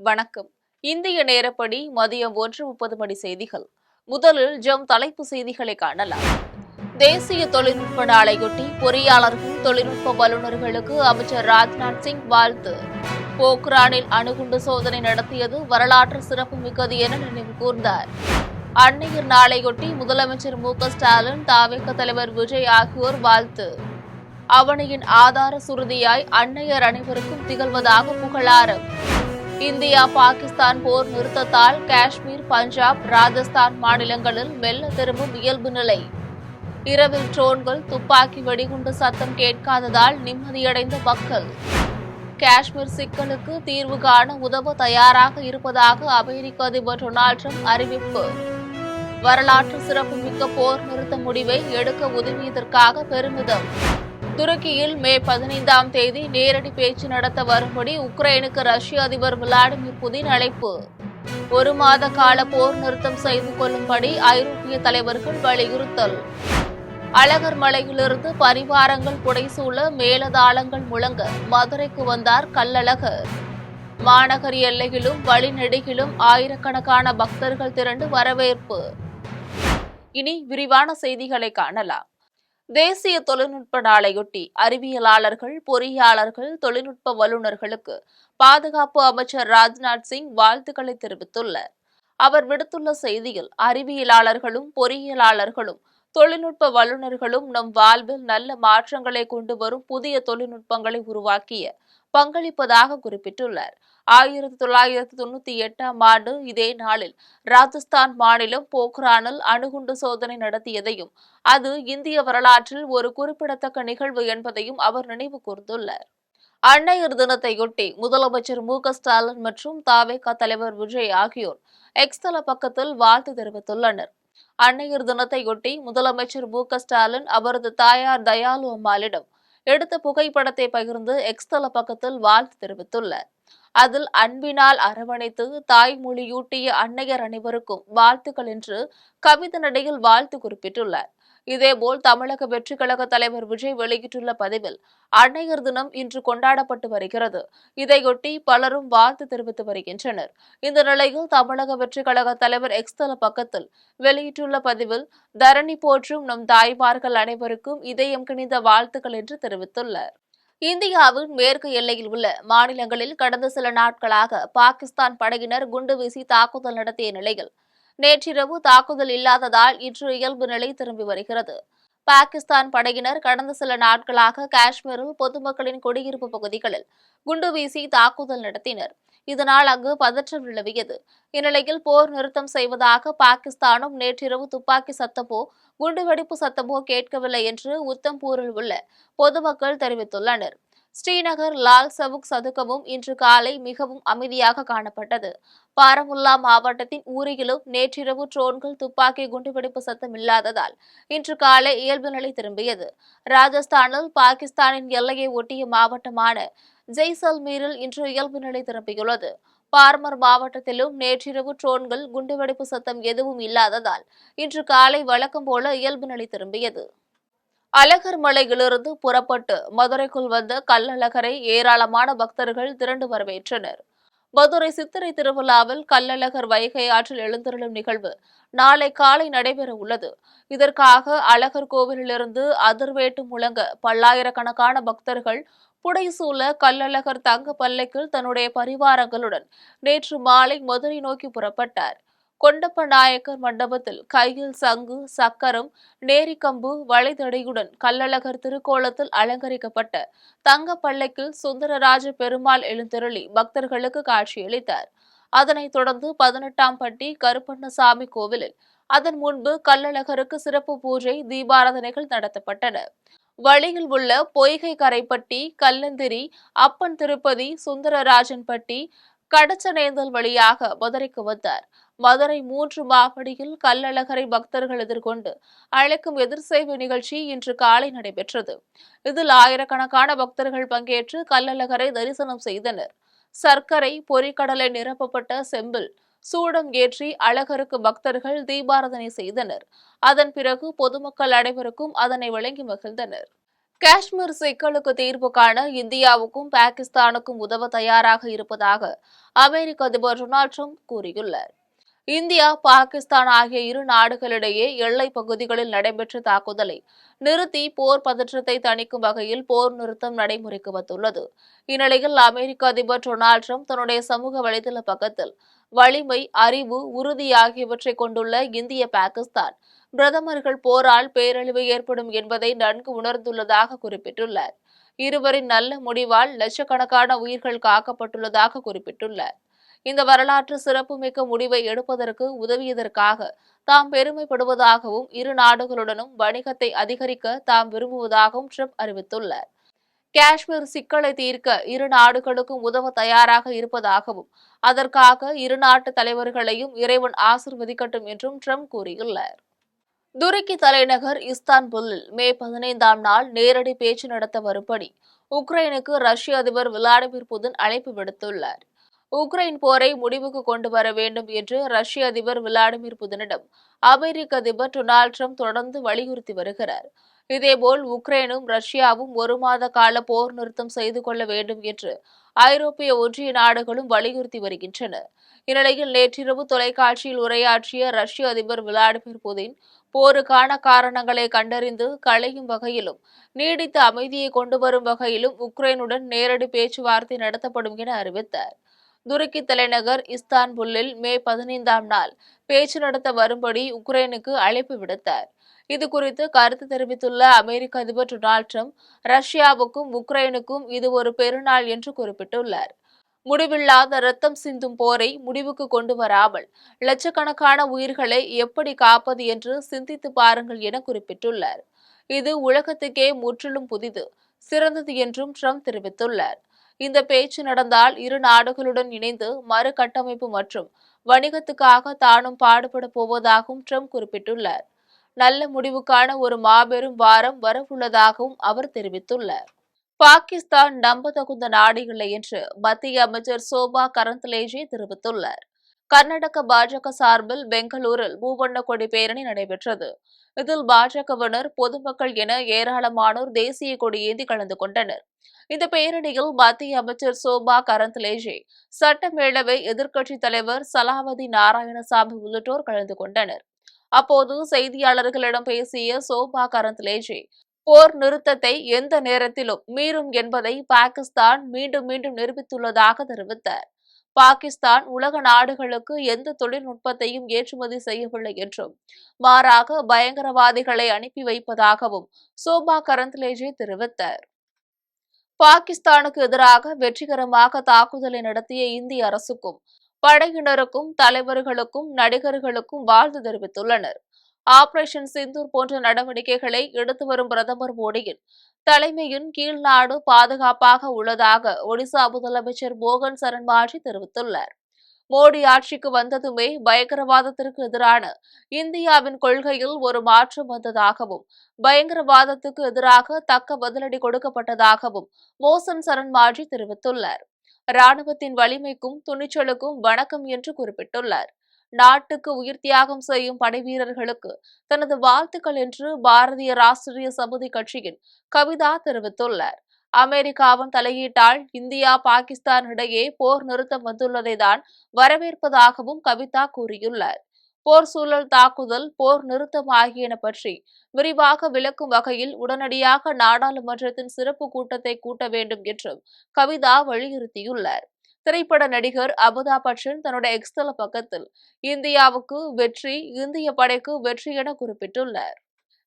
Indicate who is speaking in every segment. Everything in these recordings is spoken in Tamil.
Speaker 1: வணக்கம். இந்திய நேரப்படி மதியம் 1:30 மணி செய்திகள். முதலில் தலைப்பு செய்திகளை காணலாம். தேசிய தொழில்நுட்ப நாளையொட்டி பொறியாளர்கள், தொழில்நுட்ப வல்லுநர்களுக்கு அமைச்சர் ராஜ்நாத் சிங் வாழ்த்து. போக்ரானில் அணுகுண்டு சோதனை நடத்தியது வரலாற்று சிறப்புமிக்கது என நினைவு கூர்ந்தார். அன்னையர் நாளையொட்டி முதலமைச்சர் மு.க.ஸ்டாலின், தவிக தலைவர் விஜய் ஆகியோர் வாழ்த்து. அவனியின் ஆதார சுருதியாய் அன்னையர் அனைவருக்கும் திகழ்வதாக புகழாரம். இந்தியா பாகிஸ்தான் போர் நிறுத்தத்தால் காஷ்மீர், பஞ்சாப், ராஜஸ்தான் மாநிலங்களில் மெல்ல திரும்பும் இயல்பு நிலை. இரவில் ட்ரோன்கள், துப்பாக்கி வெடிகுண்டு சத்தம் கேட்காததால் நிம்மதியடைந்த மக்கள். காஷ்மீர் சிக்கலுக்கு தீர்வு காண உதவ தயாராக இருப்பதாக அமெரிக்க அதிபர் டொனால்ட் ட்ரம்ப் அறிவிப்பு. வரலாற்று சிறப்புமிக்க போர் நிறுத்த முடிவை எடுக்க உதவியதற்காக பெருமிதம். துருக்கியில் மே 15ஆம் தேதி நேரடி பேச்சு நடத்த வரும்படி உக்ரைனுக்கு ரஷ்ய அதிபர் விளாடிமிர் புதின் அழைப்பு. 1 மாத கால போர் நிறுத்தம் செய்து கொள்ளும்படி ஐரோப்பிய தலைவர்கள் வலியுறுத்தல். அழகர் மலையிலிருந்து பரிவாரங்கள் புடைசூழ மேலதாளங்கள் முழங்க மதுரைக்கு வந்தார் கள்ளழகர். மாநகர் எல்லையிலும் வழிநெடுகிலும் ஆயிரக்கணக்கான பக்தர்கள் திரண்டு வரவேற்பு. இனி விரிவான செய்திகளை காணலாம். தேசிய தொழில்நுட்ப நாளையொட்டி அறிவியலாளர்கள், பொறியாளர்கள், தொழில்நுட்ப வல்லுநர்களுக்கு பாதுகாப்பு அமைச்சர் ராஜ்நாத் சிங் வாழ்த்துக்களை தெரிவித்துள்ளார். அவர் விடுத்துள்ள செய்தியில், அறிவியலாளர்களும், பொறியியலாளர்களும், தொழில்நுட்ப வல்லுநர்களும் நம் வாழ்வில் நல்ல மாற்றங்களை கொண்டு வரும் புதிய தொழில்நுட்பங்களை உருவாக்கிய பங்களிப்பதாக குறிப்பிட்டுள்ளார். 1998ஆம் ஆண்டு இதே நாளில் ராஜஸ்தான் மாநிலம் போக்ரானில் அணுகுண்டு சோதனை நடத்தியதையும், அது இந்திய வரலாற்றில் ஒரு குறிப்பிடத்தக்க நிகழ்வு என்பதையும் அவர் நினைவு கூர்ந்துள்ளார். அன்னையர் தினத்தையொட்டி முதலமைச்சர் மு.க.ஸ்டாலின் மற்றும் தவிக தலைவர் விஜய் ஆகியோர் எக்ஸ் தள பக்கத்தில் வாழ்த்து தெரிவித்துள்ளனர். அன்னையர் தினத்தையொட்டி முதலமைச்சர் மு.க.ஸ்டாலின் அவரது தாயார் தயாளு அம்மாளிடம் எடுத்த புகைப்படத்தை பகிர்ந்து எக்ஸ் தள பக்கத்தில் வாழ்த்து தெரிவித்துள்ளார். அதில் அன்பினால் அரவணைத்து தாய்மொழியூட்டிய அன்னையர் அனைவருக்கும் வாழ்த்துக்கள் என்று கவிதை நடையில் வாழ்த்து குறிப்பிட்டுள்ளார். இதேபோல் தமிழக வெற்றிக் கழக தலைவர் விஜய் வெளியிட்டுள்ள பதிவில், அன்னையர் தினம் இன்று கொண்டாடப்பட்டு வருகிறது. இதையொட்டி பலரும் வாழ்த்து தெரிவித்து வருகின்றனர். இந்த நிலையில் தமிழக வெற்றிக் கழக தலைவர் எக்ஸ் தள பக்கத்தில் வெளியிட்டுள்ள பதிவில், தரணி போற்றும் நம் தாய்மார்கள் அனைவருக்கும் இதயம் கிணிந்த வாழ்த்துக்கள் என்று தெரிவித்துள்ளார். இந்தியாவின் மேற்கு எல்லையில் உள்ள மாநிலங்களில் கடந்த சில நாட்களாக பாகிஸ்தான் படையினர் குண்டு வீசி தாக்குதல் நடத்திய நிலையில் நேற்றிரவு தாக்குதல் இல்லாததால் இன்று இயல்பு நிலை திரும்பி வருகிறது. பாகிஸ்தான் படையினர் கடந்த சில நாட்களாக காஷ்மீரில் பொதுமக்களின் குடியிருப்பு பகுதிகளில் குண்டு வீசி தாக்குதல் நடத்தினர். இதனால் அங்கு பதற்றம் நிலவியது. இந்நிலையில் போர் நிறுத்தம் செய்வதாக பாகிஸ்தானும் நேற்றிரவு துப்பாக்கி சத்தமோ, குண்டுவெடிப்பு சத்தமோ கேட்கவில்லை என்று உத்தம்பூரில் உள்ள பொதுமக்கள் தெரிவித்துள்ளனர். ஸ்ரீநகர் லால் சவுக் சதுக்கமும் இன்று காலை மிகவும் அமைதியாக காணப்பட்டது. பாரமுல்லா மாவட்டத்தின் ஊரியிலும் நேற்றிரவு ட்ரோன்கள், துப்பாக்கி குண்டுவெடிப்பு சத்தம் இல்லாததால் இன்று காலை இயல்பு நிலை திரும்பியது. ராஜஸ்தானில் பாகிஸ்தானின் எல்லையை ஒட்டிய மாவட்டமான ஜெய்சல்மீரில் இன்று இயல்பு நிலை திரும்பியுள்ளது. பார்மர் மாவட்டத்திலும் நேற்றிரவு ட்ரோன்கள், குண்டுவெடிப்பு சத்தம் எதுவும் இல்லாததால் இன்று காலை வழக்கம் போல இயல்பு நிலை திரும்பியது. அழகர் மலையிலிருந்து புறப்பட்டு மதுரைக்குள் வந்த கள்ளழகரை ஏராளமான பக்தர்கள் திரண்டு வரவேற்றனர். மதுரை சித்திரை திருவிழாவில் கள்ளழகர் வைகை ஆற்றில் எழுந்தருளும் நிகழ்வு நாளை காலை நடைபெற உள்ளது. இதற்காக அழகர் கோவிலிலிருந்து அதிர்வேட்டு முழங்க பல்லாயிரக்கணக்கான பக்தர்கள் புடைசூழ கள்ளழகர் தங்க பல்லக்கில் தன்னுடைய பரிவாரங்களுடன் நேற்று மாலை மதுரை நோக்கி புறப்பட்டார். கொண்டப்ப நாயக்கர் மண்டபத்தில் கையில் சங்கு, சக்கரம், நேரிக்கம்பு, வளைதடியுடன் கள்ளழகர் திருக்கோலத்தில் அலங்கரிக்கப்பட்ட தங்க பல்லக்கில் சுந்தரராஜ பெருமாள் எழுந்தருளி பக்தர்களுக்கு காட்சியளித்தார். அதனைத் தொடர்ந்து 18ஆம் பட்டி கருப்பண்ணசாமி கோவிலில் அதன் முன்பு கள்ளழகருக்கு சிறப்பு பூஜை, தீபாராதனைகள் நடத்தப்பட்டன. வழியில் உள்ள பொய்கை கரைப்பட்டி, கல்லந்திரி, அப்பன் திருப்பதி, சுந்தரராஜன்பட்டி, கடச்சனேந்தல் வழியாக மதுரைக்கு வந்தார். மதுரை 3 மாவடியில் கள்ளழகரை பக்தர்கள் எதிர்கொண்டு அழைக்கும் எதிர்சேவை நிகழ்ச்சி இன்று காலை நடைபெற்றது. இதில் ஆயிரக்கணக்கான பக்தர்கள் பங்கேற்று கள்ளழகரை தரிசனம் செய்தனர். சர்க்கரை, பொரிக்கடலை நிரப்பப்பட்ட செம்பில் சூடம் ஏற்றி அழகருக்கு பக்தர்கள் தீபாராதனை செய்தனர். அதன் பிறகு பொதுமக்கள் அனைவருக்கும் அதனை வழங்கி மகிழ்ந்தனர். காஷ்மீர் சிக்கலுக்கு தீர்வு காண இந்தியாவுக்கும் பாகிஸ்தானுக்கும் உதவ தயாராக இருப்பதாக அமெரிக்க அதிபர் டொனால்டு ட்ரம்ப் கூறியுள்ளார். இந்தியா, பாகிஸ்தான் ஆகிய இரு நாடுகளிடையே எல்லைப் பகுதிகளில் நடைபெற்ற தாக்குதலை நிறுத்தி போர் பதற்றத்தை தணிக்கும் வகையில் போர் நிறுத்தம் நடைமுறைக்கு வந்துள்ளது. இந்நிலையில் அமெரிக்க அதிபர் டொனால்டு ட்ரம்ப் தன்னுடைய சமூக வலைதள பக்கத்தில் வலிமை, அறிவு, உறுதி ஆகியவற்றை கொண்டுள்ள இந்திய, பாகிஸ்தான் பிரதமர்கள் போரால் பேரழிவு ஏற்படும் என்பதை நன்கு உணர்ந்துள்ளதாக குறிப்பிட்டுள்ளார். இருவரின் நல்ல முடிவால் லட்சக்கணக்கான உயிர்கள் காக்கப்பட்டுள்ளதாக குறிப்பிட்டுள்ளார். இந்த வரலாற்று சிறப்புமிக்க முடிவை எடுப்பதற்கு உதவியதற்காக தாம் பெருமைப்படுவதாகவும் இரு நாடுகளுடனும் வணிகத்தை அதிகரிக்க தாம் விரும்புவதாகவும் ட்ரம்ப் அறிவித்துள்ளார். காஷ்மீர் சிக்கலை தீர்க்க இரு நாடுகளுக்கும் உதவ தயாராக இருப்பதாகவும் அதற்காக இரு நாட்டு தலைவர்களையும் இறைவன் ஆசிர்வதிக்கட்டும் என்றும் ட்ரம்ப் கூறியுள்ளார். துருக்கி தலைநகர் இஸ்தான்புல்லில் மே 15ஆம் நாள் நேரடி பேச்சு நடத்த வரும்படி உக்ரைனுக்கு ரஷ்ய அதிபர் விளாடிமிர் புதின் அழைப்பு விடுத்துள்ளார். உக்ரைன் போரை முடிவுக்கு கொண்டு வர வேண்டும் என்று ரஷ்ய அதிபர் விளாடிமிர் புதினிடம் அமெரிக்க அதிபர் டொனால்டு ட்ரம்ப் தொடர்ந்து வலியுறுத்தி வருகிறார். இதேபோல் உக்ரைனும் ரஷ்யாவும் ஒரு மாத கால போர் நிறுத்தம் செய்து கொள்ள வேண்டும் என்று ஐரோப்பிய ஒன்றிய நாடுகளும் வலியுறுத்தி வருகின்றன. இந்நிலையில் நேற்றிரவு தொலைக்காட்சியில் உரையாற்றிய ரஷ்ய அதிபர் விளாடிமிர் புதின் போருக்கான காரணங்களை கண்டறிந்து களையும் வகையிலும் நீடித்த அமைதியை கொண்டு வரும் வகையிலும் உக்ரைனுடன் நேரடி பேச்சுவார்த்தை நடத்தப்படும் என அறிவித்தார். துருக்கி தலைநகர் இஸ்தான்புல்லில் மே 15ஆம் நாள் பேச்சு நடத்த வரும்படி உக்ரைனுக்கு அழைப்பு விடுத்தார். இதுகுறித்து கருத்து தெரிவித்துள்ள அமெரிக்க அதிபர் டொனால்டு ட்ரம்ப், ரஷ்யாவுக்கும் உக்ரைனுக்கும் இது ஒரு பெருநாள் என்று குறிப்பிட்டுள்ளார். முடிவில்லாத இரத்தம் சிந்தும் போரை முடிவுக்கு கொண்டு வராமல் லட்சக்கணக்கான உயிர்களை எப்படி காப்பது என்று சிந்தித்து பாருங்கள் என குறிப்பிட்டுள்ளார். இது உலகத்துக்கே முற்றிலும் புதிது, சிறந்தது என்றும் ட்ரம்ப் தெரிவித்துள்ளார். இந்த பேச்சு நடந்தால் இரு நாடுகளுடன் இணைந்து மறுகட்டமைப்பு மற்றும் வணிகத்துக்காக தானும் பாடுபட போவதாகவும் ட்ரம்ப் குறிப்பிட்டுள்ளார். நல்ல முடிவுக்கான ஒரு மாபெரும் வாரம் வரவுள்ளதாகவும் அவர் தெரிவித்துள்ளார். பாகிஸ்தான் நம்பத்தகுந்த நாடு இல்லை என்று மத்திய அமைச்சர் சோபா கரந்த்லேஜே தெரிவித்துள்ளார். கர்நாடக பாஜக சார்பில் பெங்களூரில் மூவண்ண கொடி பேரணி நடைபெற்றது. இதில் பாஜகவினர், பொதுமக்கள் என ஏராளமானோர் தேசிய கொடியேந்தி கலந்து கொண்டனர். இந்த பேரணியில் மத்திய அமைச்சர் சோபா கரந்த்லேஜே, சட்டமேலவை எதிர்க்கட்சித் தலைவர் சலாவதி நாராயணசாமி உள்ளிட்டோர் கலந்து கொண்டனர். அப்போது செய்தியாளர்களிடம் பேசிய சோபா கரந்த்லேஜே, போர் நிறுத்தத்தை எந்த நேரத்திலும் மீறும் என்பதை பாகிஸ்தான் மீண்டும் மீண்டும் நிரூபித்துள்ளதாக தெரிவித்தார். பாகிஸ்தான் உலக நாடுகளுக்கு எந்த தொழில்நுட்பத்தையும் ஏற்றுமதி செய்யவில்லை என்றும், மாறாக பயங்கரவாதிகளை அனுப்பி வைப்பதாகவும் சோபா கரந்த்லேஜே தெரிவித்தார். பாகிஸ்தானுக்கு எதிராக வெற்றிகரமாக தாக்குதலை நடத்திய இந்திய அரசுக்கும், படையினருக்கும், தலைவர்களுக்கும், நடிகர்களுக்கும் வாழ்த்து தெரிவித்துள்ளனர். ஆபரேஷன் சிந்தூர் போன்ற நடவடிக்கைகளை எடுத்து வரும் பிரதமர் மோடியின் தலைமையின் கீழ் நாடு பாதுகாப்பாக உள்ளதாக ஒடிசா முதலமைச்சர் மோகன் சரண் மாஜி தெரிவித்துள்ளார். மோடி ஆட்சிக்கு வந்ததுமே பயங்கரவாதத்திற்கு எதிரான இந்தியாவின் கொள்கையில் ஒரு மாற்றம் வந்ததாகவும், பயங்கரவாதத்துக்கு எதிராக தக்க பதிலடி கொடுக்கப்பட்டதாகவும் மோகன் சரண் மாஜி தெரிவித்துள்ளார். ராணுவத்தின் வலிமைக்கும் துணிச்சலுக்கும் வணக்கம் என்று குறிப்பிட்டுள்ளார். நாட்டுக்கு உயிர் தியாகம் செய்யும் படைவீரர்களுக்கு தனது வாழ்த்துக்கள் என்று பாரதிய ராஷ்டிரிய சமிதி கட்சியின் கவிதா தெரிவித்துள்ளார். அமெரிக்காவின் தலையீட்டால் இந்தியா, பாகிஸ்தான் இடையே போர் நிறுத்தம் வந்துள்ளதை தான் வரவேற்பதாகவும் கவிதா கூறியுள்ளார். போர் சூழல், தாக்குதல், போர் நிறுத்தம் ஆகியன பற்றி விரிவாக விளக்கும் வகையில் உடனடியாக நாடாளுமன்றத்தின் சிறப்பு கூட்டத்தை கூட்ட வேண்டும் என்றும் கவிதா வலியுறுத்தியுள்ளார். திரைப்பட நடிகர் அமிதாப் பச்சன் தன்னுடைய எக்ஸ் தள பக்கத்தில் இந்தியாவுக்கு வெற்றி, இந்திய படைக்கு வெற்றி என குறிப்பிட்டுள்ளார்.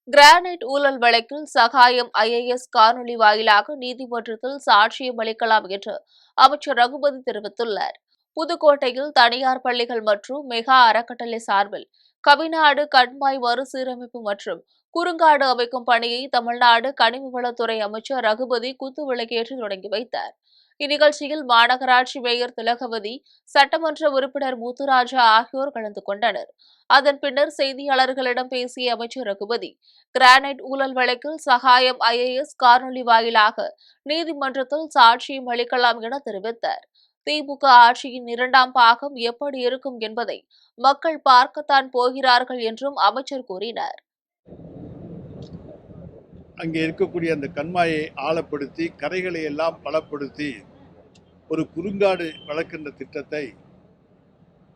Speaker 1: கிரானைட் ஊழல் வழக்கில் சகாயம் IAS காணொலி வாயிலாக நீதிமன்றத்தில் சாட்சியம் அளிக்கலாம் என்று அமைச்சர் ரகுபதி தெரிவித்துள்ளார். புதுக்கோட்டையில் தனியார் பள்ளிகள் மற்றும் மெகா அறக்கட்டளை சார்பில் கவிநாடு கண்மாய் மறுசீரமைப்பு மற்றும் குறுங்காடு அமைக்கும் பணியை தமிழ்நாடு கனிமவளத்துறை அமைச்சர் ரகுபதி குத்துவிளக்கேற்றி தொடங்கி வைத்தார். இந்நிகழ்ச்சியில் மாநகராட்சி மேயர் திலகவதி, சட்டமன்ற உறுப்பினர் முத்துராஜா ஆகியோர் கலந்து கொண்டனர். அதன் பின்னர் செய்தியாளர்களிடம் பேசிய அமைச்சர் ரகுபதி, கிரானைட் ஊழல் வழக்கில் சகாயம் IAS காணொலி வாயிலாக நீதிமன்றத்தில் சாட்சியம் அளிக்கலாம் என தெரிவித்தார். திமுக ஆட்சியின் 2ஆம் பாகம் எப்படி இருக்கும் என்பதை மக்கள் பார்க்கத்தான் போகிறார்கள் என்றும் அமைச்சர் கூறினார்.
Speaker 2: அங்கே இருக்கக்கூடிய அந்த கண்மாயை ஆழப்படுத்தி கரைகளை எல்லாம் பலப்படுத்தி ஒரு குறுங்காடு வளர்க்கின்ற திட்டத்தை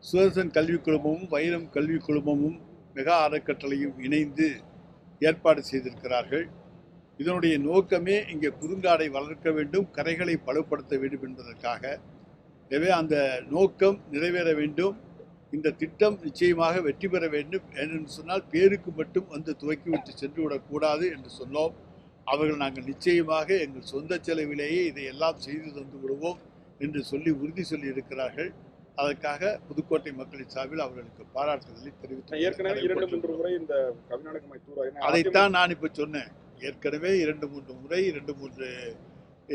Speaker 2: சுதர்சன் கல்விக் குழுமமும் வைரம் கல்விக் குழுமமும் மெகா அறக்கட்டளையும் இணைந்து ஏற்பாடு செய்திருக்கிறார்கள். இதனுடைய நோக்கமே இங்கே குறுங்காடை வளர்க்க வேண்டும், கரைகளை பலப்படுத்த வேண்டும் என்பதற்காக. எனவே அந்த நோக்கம் நிறைவேற வேண்டும். இந்த திட்டம் நிச்சயமாக வெற்றி பெற வேண்டும் என்று சொன்னால் பேருக்கு மட்டும் வந்து துவக்கிவிட்டு சென்று விடக்கூடாது என்று சொன்னோம். அவர்கள் நாங்கள் நிச்சயமாக எங்கள் சொந்த செலவிலேயே இதையெல்லாம் செய்து தந்து விடுவோம் என்று சொல்லி உறுதி சொல்லி இருக்கிறார்கள். அதற்காக புதுக்கோட்டை மக்களின் சார்பில் அவர்களுக்கு பாராட்டுதலை தெரிவித்து அதைத்தான் நான் இப்ப சொன்னேன். ஏற்கனவே 2-3 முறை 2-3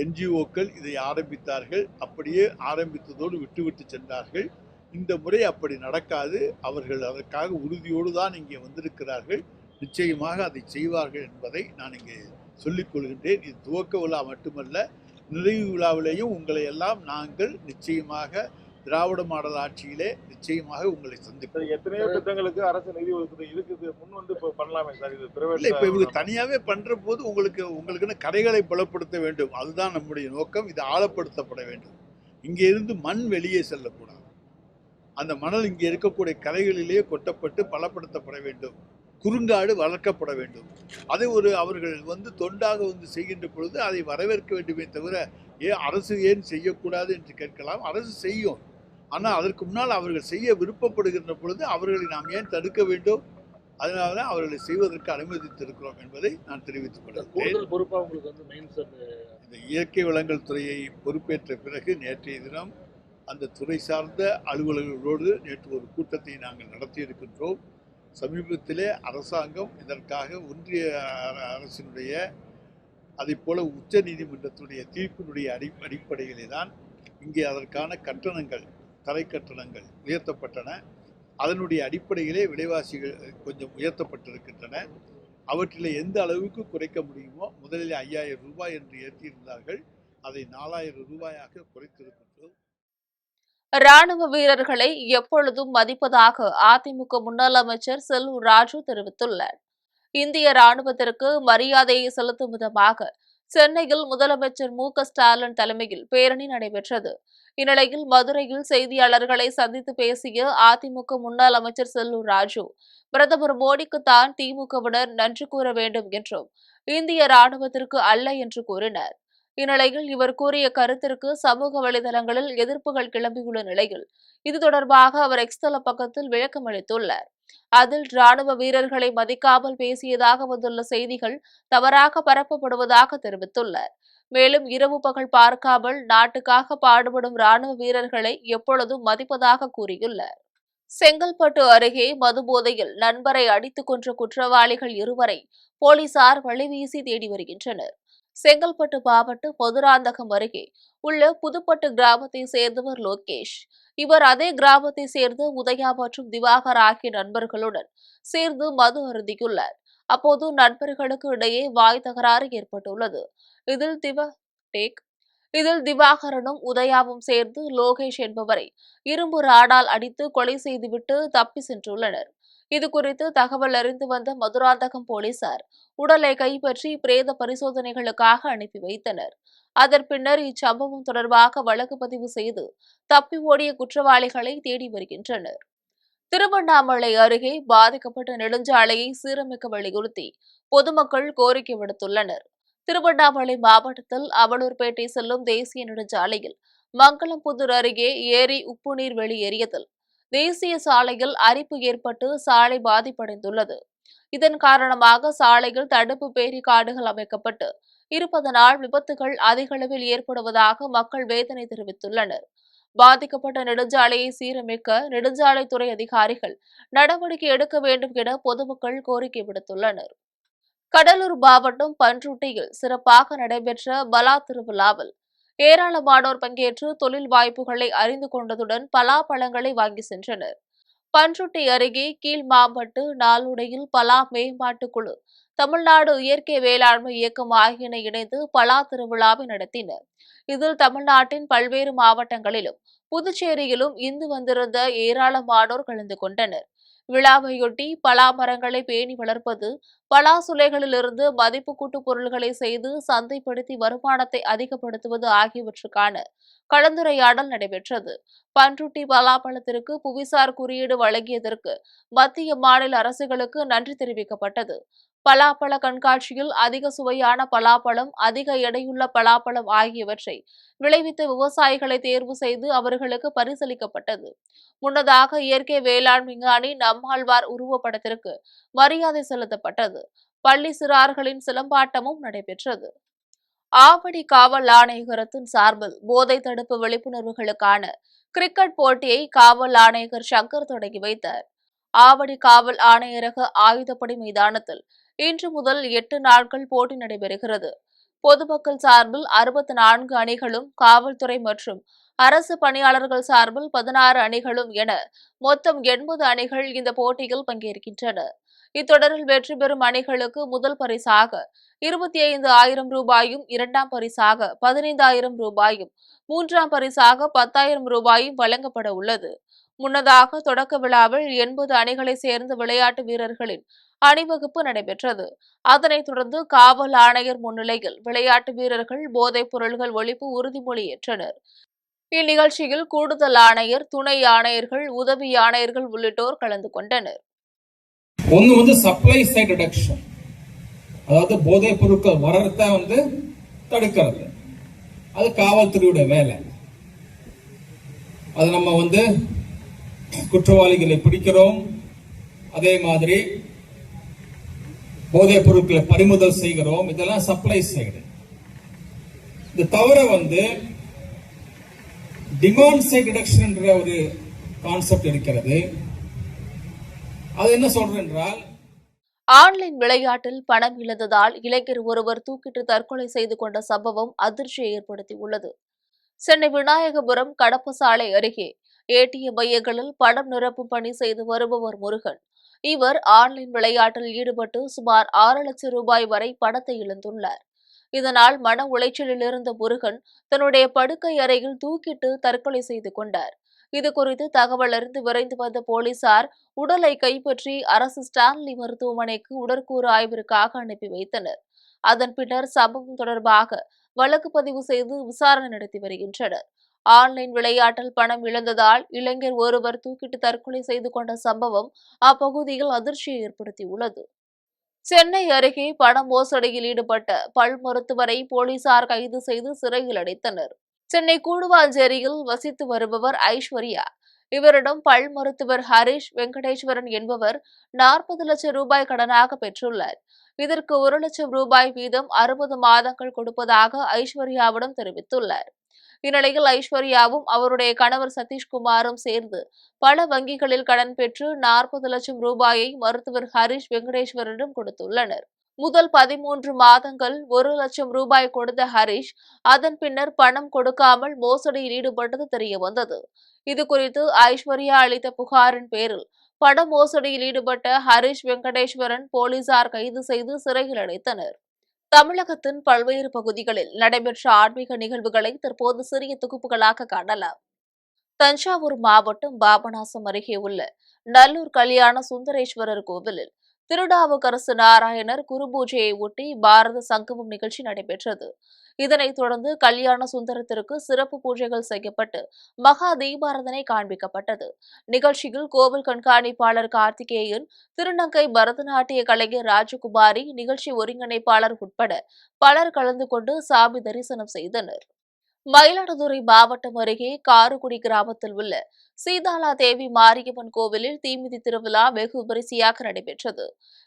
Speaker 2: NGOக்கள் இதை ஆரம்பித்தார்கள். அப்படியே ஆரம்பித்ததோடு விட்டுவிட்டு சென்றார்கள். இந்த முறை அப்படி நடக்காது. அவர்கள் அதற்காக உறுதியோடு தான் இங்கே வந்திருக்கிறார்கள். நிச்சயமாக அதை செய்வார்கள் என்பதை நான் இங்கே சொல்லிக் கொள்கின்றேன். இது துவக்க விழா மட்டுமல்ல, நிறைவு விழாவிலேயும் உங்களை எல்லாம் நாங்கள் நிச்சயமாக திராவிட மாடல் ஆட்சியிலே நிச்சயமாக உங்களை சந்திப்போம்.
Speaker 3: எத்தனையோ திட்டங்களுக்கு அரசு நிதி ஒதுக்குது, இதுக்கு முன் வந்து பண்ணலாமே சார். இது
Speaker 2: இப்ப இவங்க தனியாவே பண்ற போது உங்களுக்குன்னு கரைகளை பலப்படுத்த வேண்டும். அதுதான் நம்முடைய நோக்கம். இது ஆழப்படுத்தப்பட வேண்டும். இங்கே இருந்து மண் வெளியே செல்லக்கூடாது. அந்த மணல் இங்கே இருக்கக்கூடிய கரைகளிலேயே கொட்டப்பட்டு பலப்படுத்தப்பட வேண்டும். குறுங்காடு வளர்க்கப்பட வேண்டும். அதை அவர்கள் வந்து தொண்டாக வந்து செய்கின்ற பொழுது அதை வரவேற்க வேண்டுமே தவிர அரசு ஏன் செய்யக்கூடாது என்று கேட்கலாம். அரசு செய்யும். ஆனால் அதற்கு முன்னால் அவர்கள் செய்ய விருப்பப்படுகின்ற பொழுது அவர்களை நாம் ஏன் தடுக்க வேண்டும்? அதனால தான் அவர்களை செய்வதற்கு அனுமதித்திருக்கிறோம் என்பதை நான் தெரிவித்துக் கொள்கிறேன். இந்த இயற்கை வளங்கள் துறையை பொறுப்பேற்ற பிறகு நேற்றைய தினம் அந்த துறை சார்ந்த அலுவலர்களோடு நேற்று ஒரு கூட்டத்தை நாங்கள் நடத்தியிருக்கின்றோம். சமீபத்திலே அரசாங்கம் இதற்காக ஒன்றிய அரசினுடைய அதை போல உச்ச நீதிமன்றத்துடைய தீர்ப்பினுடைய அடிப்படையிலே தான் இங்கே அதற்கான கட்டணங்கள், தரை கட்டணங்கள் உயர்த்தப்பட்டன. அதனுடைய அடிப்படையிலே விலைவாசிகள் கொஞ்சம் உயர்த்தப்பட்டிருக்கின்றன. அவற்றில் எந்த அளவுக்கு குறைக்க முடியுமோ, முதலில் 5000 ரூபாய் என்று ஏற்றியிருந்தார்கள், அதை 4000 ரூபாயாக குறைத்திருக்கின்றோம்.
Speaker 1: ராணுவ வீரர்களை எப்பொழுதும் மதிப்பதாக அதிமுக முன்னாள் அமைச்சர் செல்லூர் ராஜு தெரிவித்துள்ளார். இந்திய ராணுவத்திற்கு மரியாதையை செலுத்தும் விதமாக சென்னையில் முதலமைச்சர் மு.க.ஸ்டாலின் தலைமையில் பேரணி நடைபெற்றது. இந்நிலையில் மதுரையில் செய்தியாளர்களை சந்தித்து பேசிய அதிமுக முன்னாள் அமைச்சர் செல்லூர் ராஜு, பிரதமர் மோடிக்கு தான் திமுகவினர் நன்றி கூற வேண்டும் என்றும் இந்திய ராணுவத்திற்கு அல்ல என்று கூறினார். இந்நிலையில் இவர் கூறிய கருத்திற்கு சமூக வலைதளங்களில் எதிர்ப்புகள் கிளம்பியுள்ள நிலையில் இது தொடர்பாக அவர் எக்ஸ் தள பக்கத்தில் விளக்கம் அளித்துள்ளார். அதில் ராணுவ வீரர்களை மதிக்காமல் பேசியதாக வந்துள்ள செய்திகள் தவறாக பரப்பப்படுவதாக தெரிவித்துள்ளார். மேலும் இரவு பகல் பார்க்காமல் நாட்டுக்காக பாடுபடும் ராணுவ வீரர்களை எப்பொழுதும் மதிப்பதாக கூறியுள்ளார். செங்கல்பட்டு அருகே மதுபோதையில் நண்பரை அடித்துக் கொன்ற குற்றவாளிகள் 2வரை போலீசார் வழிவீசி தேடி வருகின்றனர். செங்கல்பட்டு மாவட்டம் மதுராந்தகம் அருகே உள்ள புதுப்பட்டு கிராமத்தை சேர்ந்தவர் லோகேஷ். இவர் அதே கிராமத்தை சேர்ந்த உதயா மற்றும் திவாகர் ஆகிய நண்பர்களுடன் சேர்ந்து மது அருந்தியுள்ளார். அப்போது நண்பர்களுக்கு இடையே வாய் தகராறு ஏற்பட்டுள்ளது. இதில் திவாகரனும் உதயாவும் சேர்ந்து லோகேஷ் என்பவரை இரும்பு ராடால் அடித்து கொலை செய்துவிட்டு தப்பி சென்றுள்ளனர். இதுகுறித்து தகவல் அறிந்து வந்த மதுராந்தகம் போலீசார் உடலை கைப்பற்றி பிரேத பரிசோதனைகளுக்காக அனுப்பி வைத்தனர். அதன் பின்னர் இச்சம்பவம் தொடர்பாக வழக்கு பதிவு செய்து தப்பி ஓடிய குற்றவாளிகளை தேடி வருகின்றனர். திருவண்ணாமலை அருகே பாதிக்கப்பட்ட நெடுஞ்சாலையை சீரமைக்க வலியுறுத்தி பொதுமக்கள் கோரிக்கை விடுத்துள்ளனர். திருவண்ணாமலை மாவட்டத்தில் அவலூர்பேட்டை செல்லும் தேசிய நெடுஞ்சாலையில் மங்களம்புதூர் அருகே ஏரி உப்புநீர் வெளியேறியதில் தேசிய சாலையில் அரிப்பு ஏற்பட்டு சாலை பாதிப்படைந்துள்ளது. இதன் காரணமாக சாலையில் தடுப்பு பேரிகார்டுகள் அமைக்கப்பட்டு இருப்பதனால் விபத்துகள் அதிக அளவில் ஏற்படுவதாக மக்கள் வேதனை தெரிவித்துள்ளனர். பாதிக்கப்பட்ட நெடுஞ்சாலையை சீரமைக்க நெடுஞ்சாலைத்துறை அதிகாரிகள் நடவடிக்கை எடுக்க வேண்டும் என பொதுமக்கள் கோரிக்கை விடுத்துள்ளனர். கடலூர் மாவட்டம் பன்ருட்டியில் சிறப்பாக நடைபெற்ற பலா திருவிழாவில் ஏராளமானோர் பங்கேற்று தொழில் வாய்ப்புகளை அறிந்து கொண்டதுடன் பலாப்பழங்களை வாங்கி சென்றனர். பன்ருட்டி அருகே கீழ்மாம்பட்டு நாளுடையில் பலா மேம்பாட்டுக் குழு, தமிழ்நாடு இயற்கை வேளாண்மை இயக்கம் ஆகியன இணைந்து பலா திருவிழாவை நடத்தினர். இதில் தமிழ்நாட்டின் பல்வேறு மாவட்டங்களிலும் புதுச்சேரியிலும் இந்து வந்திருந்த ஏராளமானோர் கலந்து கொண்டனர். விழாவையொட்டி பலா மரங்களை பேணி வளர்ப்பது, பலாசுலைகளிலிருந்து மதிப்பு கூட்டு பொருட்களை செய்து சந்தைப்படுத்தி வருமானத்தை அதிகப்படுத்துவது ஆகியவற்றுக்கான கலந்துரையாடல் நடைபெற்றது. பன்ருட்டி பலாப்பழத்திற்கு புவிசார் குறியீடு வழங்கியதற்கு மத்திய மாநில அரசுகளுக்கு நன்றி தெரிவிக்கப்பட்டது. பலாப்பழ கண்காட்சியில் அதிக சுவையான பலாப்பழம், அதிக எடையுள்ள பலாப்பழம் ஆகியவற்றை விளைவித்த விவசாயிகளை தேர்வு செய்து அவர்களுக்கு பரிசளிக்கப்பட்டது. முன்னதாக இயற்கை வேளாண் விஞ்ஞானி நம்மாழ்வார் உருவப்படத்திற்கு மரியாதை செலுத்தப்பட்டது. பள்ளி சிறார்களின் சிலம்பாட்டமும் நடைபெற்றது. ஆவடி காவல் ஆணையகத்தின் சார்பில் போதை தடுப்பு விழிப்புணர்வுகளுக்கான கிரிக்கெட் போட்டியை காவல் ஆணையர் சங்கர் தொடங்கி வைத்தார். ஆவடி காவல் ஆணையரக ஆயுதப்படை மைதானத்தில் இன்று முதல் 8 நாட்கள் போட்டி நடைபெறுகிறது. பொதுமக்கள் சார்பில் 64 அணிகளும், காவல்துறை மற்றும் அரசு பணியாளர்கள் சார்பில் 16 அணிகளும் என மொத்தம் 80 அணிகள் இந்த போட்டியில் பங்கேற்கின்றன. இத்தொடரில் வெற்றி பெறும் அணிகளுக்கு முதல் பரிசாக 25,000 ரூபாயும், இரண்டாம் பரிசாக 15,000 ரூபாயும், மூன்றாம் பரிசாக 10,000 ரூபாயும் வழங்கப்பட உள்ளது. முன்னதாக தொடக்க விழாவில் 80 அணிகளை சேர்ந்த விளையாட்டு வீரர்களின் அணிவகுப்பு நடைபெற்றது. அதனைத் தொடர்ந்து காவல் ஆணையர் முன்னிலையில் விளையாட்டு வீரர்கள் போதைப் பொருட்கள் ஒழிப்பு உறுதிமொழி ஏற்றனர். இந்நிகழ்ச்சியில் கூடுதல் ஆணையர், துணை ஆணையர்கள், உதவி ஆணையர்கள் உள்ளிட்டோர் கலந்து கொண்டனர்.
Speaker 4: ஒன்று சப்ளை சைட் ரிடக்ஷன், அதாவது போதைப் பொருட்கள் வரத தடுக்கிறது. அது காவல்துறையோட வேலை. அது நம்ம குற்றவாளிகளை பிடிக்கிறோம், அதே மாதிரி போதைப் பொருட்களை பறிமுதல் செய்கிறோம். இதெல்லாம் சப்ளை சைடு. இது தவிர டிமாண்ட் சைட் ரிடக்ஷன் என்ற ஒரு கான்செப்ட் இருக்கிறது. அது என்ன சொல்றது என்றால்,
Speaker 1: ஆன்லைன் விளையாட்டில் பணம் இழந்ததால் இளைஞர் ஒருவர் தூக்கிட்டு தற்கொலை செய்து கொண்ட சம்பவம் அதிர்ச்சியை ஏற்படுத்தியுள்ளது. சென்னை விநாயகபுரம் கடப்பசாலை அருகே ஏடிஎம் மையங்களில் பணம் நிரப்பும் பணி செய்து வருபவர் முருகன். இவர் ஆன்லைன் விளையாட்டில் ஈடுபட்டு சுமார் 6 லட்சம் ரூபாய் வரை பணத்தை இழந்துள்ளார். இதனால் மன உளைச்சலில் இருந்த முருகன் தன்னுடைய படுக்கை அறையில் தூக்கிட்டு தற்கொலை செய்து கொண்டார். இதுகுறித்து தகவல் அறிந்து விரைந்து வந்த போலீசார் உடலை கைப்பற்றி அரசு ஸ்டான்லி மருத்துவமனைக்கு உடற்கூறு ஆய்விற்காக அனுப்பி வைத்தனர். அதன் பின்னர் சம்பவம் தொடர்பாக வழக்கு பதிவு செய்து விசாரணை நடத்தி வருகின்றனர். ஆன்லைன் விளையாட்டில் பணம் இழந்ததால் இளைஞர் ஒருவர் தூக்கிட்டு தற்கொலை செய்து கொண்ட சம்பவம் அப்பகுதியில் அதிர்ச்சியை ஏற்படுத்தியுள்ளது. சென்னை அருகே பண மோசடியில் ஈடுபட்ட பல் மருத்துவரை போலீசார் கைது செய்து சிறையில் அடைத்தனர். சென்னை கூடுவாஞ்சேரியில் வசித்து வருபவர் ஐஸ்வர்யா. இவரிடம் பல் மருத்துவர் ஹரிஷ் வெங்கடேஸ்வரன் என்பவர் 40 லட்சம் ரூபாய் கடனாக பெற்றுள்ளார். இதற்கு 1 லட்சம் ரூபாய் வீதம் 60 மாதங்கள் கொடுப்பதாக ஐஸ்வர்யாவிடம் தெரிவித்துள்ளார். இந்நிலையில் ஐஸ்வர்யாவும் அவருடைய கணவர் சதீஷ்குமாரும் சேர்ந்து பல வங்கிகளில் கடன் பெற்று 40 லட்சம் ரூபாயை மருத்துவர் ஹரிஷ் வெங்கடேஸ்வரனிடம் கொடுத்துள்ளனர். முதல் 13 மாதங்கள் 1 லட்சம் ரூபாய் கொடுத்த ஹரிஷ் அதன் பின்னர் பணம் கொடுக்காமல் மோசடியில் ஈடுபட்டது தெரியவந்தது. இதுகுறித்து ஐஸ்வர்யா அளித்த புகாரின் பேரில் பண மோசடியில் ஈடுபட்ட ஹரிஷ் வெங்கடேஸ்வரன் போலீசார் கைது செய்து சிறையில் அடைத்தனர். தமிழகத்தின் பல்வேறு பகுதிகளில் நடைபெற்ற ஆன்மீக நிகழ்வுகளை தற்போது சிறிய தொகுப்புகளாக காணலாம். தஞ்சாவூர் மாவட்டம் பாபநாசம் அருகே உள்ள நல்லூர் கல்யாண சுந்தரேஸ்வரர் கோவிலில் திருநாவுக்கரசு நாராயணர் குருபூஜையை ஒட்டி பாரத சங்கமம் நிகழ்ச்சி நடைபெற்றது. இதனைத் தொடர்ந்து கல்யாண சுந்தரத்திற்கு சிறப்பு பூஜைகள் செய்யப்பட்டு மகா தீபாராதனை காண்பிக்கப்பட்டது. நிகழ்ச்சியில் கோவில் கண்காணிப்பாளர் கார்த்திகேயன், திருநங்கை பரதநாட்டிய கலைஞர் ராஜகுமாரி, நிகழ்ச்சி ஒருங்கிணைப்பாளர் உட்பட பலர் கலந்து கொண்டு சாமி தரிசனம் செய்தனர். மயிலாடுதுறை மாவட்டம் அருகே காருக்குடி கிராமத்தில் உள்ள சீதாலா தேவி மாரியம்மன் கோவிலில் தீமிதி திருவிழா வெகு விமரிசையாக நடைபெற்றது.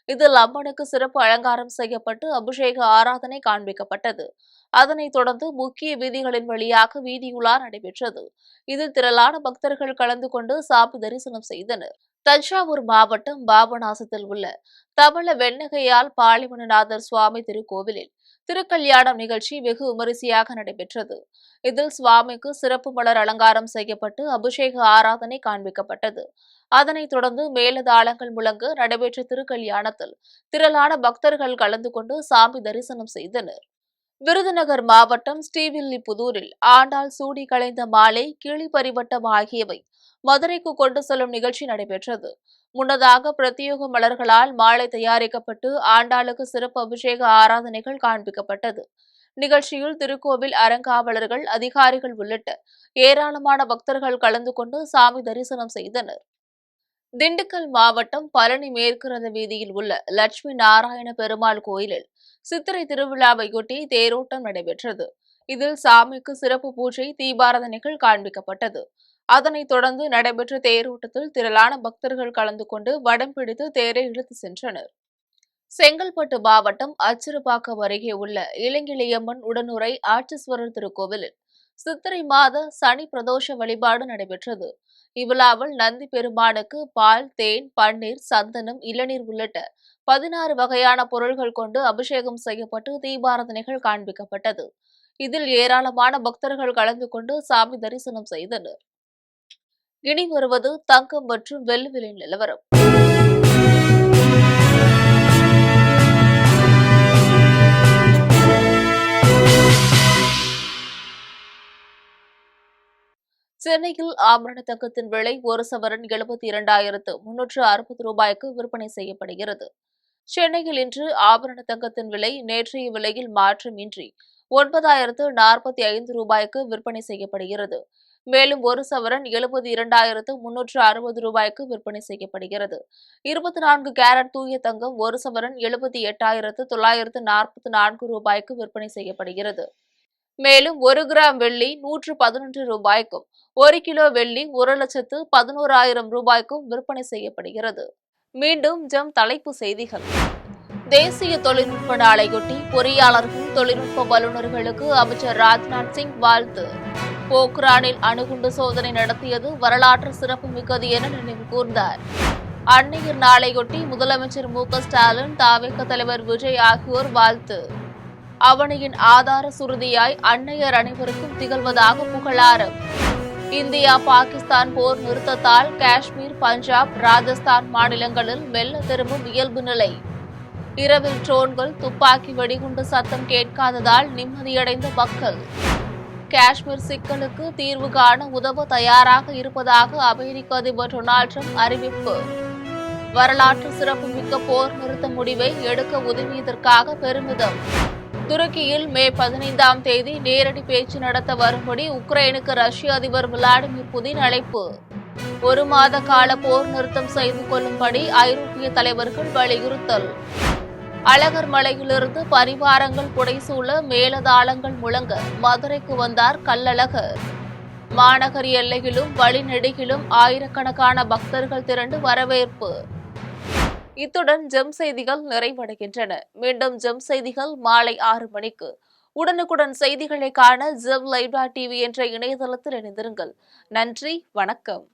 Speaker 1: இதில் அம்மனுக்கு சிறப்பு அலங்காரம் செய்யப்பட்டு அபிஷேக ஆராதனை காண்பிக்கப்பட்டது. அதனைத் தொடர்ந்து முக்கிய வீதிகளின் வழியாக வீதியுலா நடைபெற்றது. இதில் திரளான பக்தர்கள் கலந்து கொண்டு சாமி தரிசனம் செய்தனர். தஞ்சாவூர் மாவட்டம் பாபநாசத்தில் உள்ள தவள வெண்ணகையால் பாலிமணநாதர் சுவாமி திருக்கோவிலில் திருக்கல்யாணம் நிகழ்ச்சி வெகு விமரிசையாக நடைபெற்றது. இதில் சுவாமிக்கு சிறப்பு மலர் அலங்காரம் செய்யப்பட்டு அபிஷேக ஆராதனை காண்பிக்கப்பட்டது. அதனைத் தொடர்ந்து மேலதாளங்கள் முழங்க நடைபெற்ற திருக்கல்யாணத்தில் திரளான பக்தர்கள் கலந்து கொண்டு சாமி தரிசனம் செய்தனர். விருதுநகர் மாவட்டம் ஸ்ரீவில்லிபுதூரில் ஆண்டாள் சூடி களைந்த மாலை, கிளி பரிவட்டம் ஆகியவை மதுரைக்கு கொண்டு செல்லும் நிகழ்ச்சி நடைபெற்றது. முன்னதாக பிரத்யேக மலர்களால் மாலை தயாரிக்கப்பட்டு ஆண்டாளுக்கு சிறப்பு அபிஷேக ஆராதனைகள் காண்பிக்கப்பட்டது. நிகழ்ச்சியில் திருக்கோவில் அறங்காவலர்கள், அதிகாரிகள் உள்ளிட்ட ஏராளமான பக்தர்கள் கலந்து கொண்டு சாமி தரிசனம் செய்தனர். திண்டுக்கல் மாவட்டம் பழனி மேற்கு ரத வீதியில் உள்ள லட்சுமி நாராயண பெருமாள் கோயிலில் சித்திரை திருவிழாவையொட்டி தேரோட்டம் நடைபெற்றது. இதில் சாமிக்கு சிறப்பு பூஜை, தீபாராதனைகள் காண்பிக்கப்பட்டது. அதனைத் தொடர்ந்து நடைபெற்ற தேரோட்டத்தில் திரளான பக்தர்கள் கலந்து கொண்டு வடம் பிடித்து தேரை இழுத்து சென்றனர். செங்கல்பட்டு மாவட்டம் அச்சிறுபாக்கம் அருகே உள்ள இளங்கிளியம்மன் உடனுறை ஆட்சீஸ்வரர் திருக்கோவிலில் சித்திரை மாத சனி பிரதோஷ வழிபாடு நடைபெற்றது. இவ்விழாவில் நந்தி பெருமானுக்கு பால், தேன், பன்னீர், சந்தனம், இளநீர் உள்ளிட்ட 16 வகையான பொருள்கள் கொண்டு அபிஷேகம் செய்யப்பட்டு தீபாராதனைகள் காண்பிக்கப்பட்டது. இதில் ஏராளமான பக்தர்கள் கலந்து கொண்டு சாமி தரிசனம் செய்தனர். இனி வருவது தங்கம் மற்றும் வெள்ளி விலை நிலவரம். சென்னையில் ஆபரண தங்கத்தின் விலை ஒரு சவரன் 72,360 ரூபாய்க்கு விற்பனை செய்யப்படுகிறது. சென்னையில் இன்று ஆபரண தங்கத்தின் விலை நேற்றைய விலையில் மாற்றமின்றி 9,045 ரூபாய்க்கு விற்பனை செய்யப்படுகிறது. மேலும் ஒரு சவரன் 72,360 ரூபாய்க்கு விற்பனை செய்யப்படுகிறது. 24 கேரட் தூய தங்கம் ஒரு சவரன் 78,944 ரூபாய்க்கு விற்பனை செய்யப்படுகிறது. மேலும் 1 கிராம் வெள்ளி 111 ரூபாய்க்கும், 1 கிலோ வெள்ளி 1,11,000 ரூபாய்க்கும் விற்பனை செய்யப்படுகிறது. மீண்டும் தலைப்புச் செய்திகள். தேசிய தொழில்நுட்ப நாளையொட்டி பொறியாளர்கள், தொழில்நுட்ப வல்லுநர்களுக்கு அமைச்சர் ராஜ்நாத் சிங் வாழ்த்து. போக்ரானில் அணுகுண்டு சோதனை நடத்தியது வரலாற்று சிறப்புமிக்கது என நினைவு கூர்ந்தார். அன்னையர் நாளையொட்டி முதலமைச்சர் மு.க.ஸ்டாலின், தவிக தலைவர் விஜய் ஆகியோர் வாழ்த்து. அவனியின் ஆதார சுருதியாய் அன்னையர் அனைவருக்கும் திகழ்வதாக புகழாரம். இந்தியா பாகிஸ்தான் போர் நிறுத்தத்தால் காஷ்மீர், பஞ்சாப், ராஜஸ்தான் மாநிலங்களில் மெல்ல திரும்பும் இயல்பு நிலை. இரவில் ட்ரோன்கள், துப்பாக்கி வெடிகுண்டு சத்தம் கேட்காததால் நிம்மதியடைந்த மக்கள். காஷ்மீர் சிக்கலுக்கு தீர்வு காண உதவ தயாராக இருப்பதாக அமெரிக்க அதிபர் டொனால்ட் ட்ரம்ப் அறிவிப்பு. வரலாற்று சிறப்புமிக்க போர் நிறுத்த முடிவை எடுக்க உதவியதற்காக பெருமிதம். துருக்கியில் மே 15ஆம் தேதி நேரடி பேச்சு நடத்த வரும்படி உக்ரைனுக்கு ரஷ்ய அதிபர் விளாடிமிர் புதின் அழைப்பு. 1 மாத கால போர் நிறுத்தம் செய்து கொள்ளும்படி ஐரோப்பிய தலைவர்கள் வலியுறுத்தல். அழகர் மலையிலிருந்து பரிவாரங்கள் புடைசூழ மேலதாளங்கள் முழங்க மதுரைக்கு வந்தார் கள்ளழகர். மாநகர் எல்லையிலும் வழிநெடுகிலும் ஆயிரக்கணக்கான பக்தர்கள் திரண்டு வரவேற்பு. இத்துடன் செய்திகள் நிறைவடைகின்றன. மீண்டும் செய்திகள் மாலை 6 மணிக்கு. உடனுக்குடன் செய்திகளை காண ஜெம் லைவ்.டிவி என்ற இணையதளத்தில் இணைந்திருங்கள். நன்றி, வணக்கம்.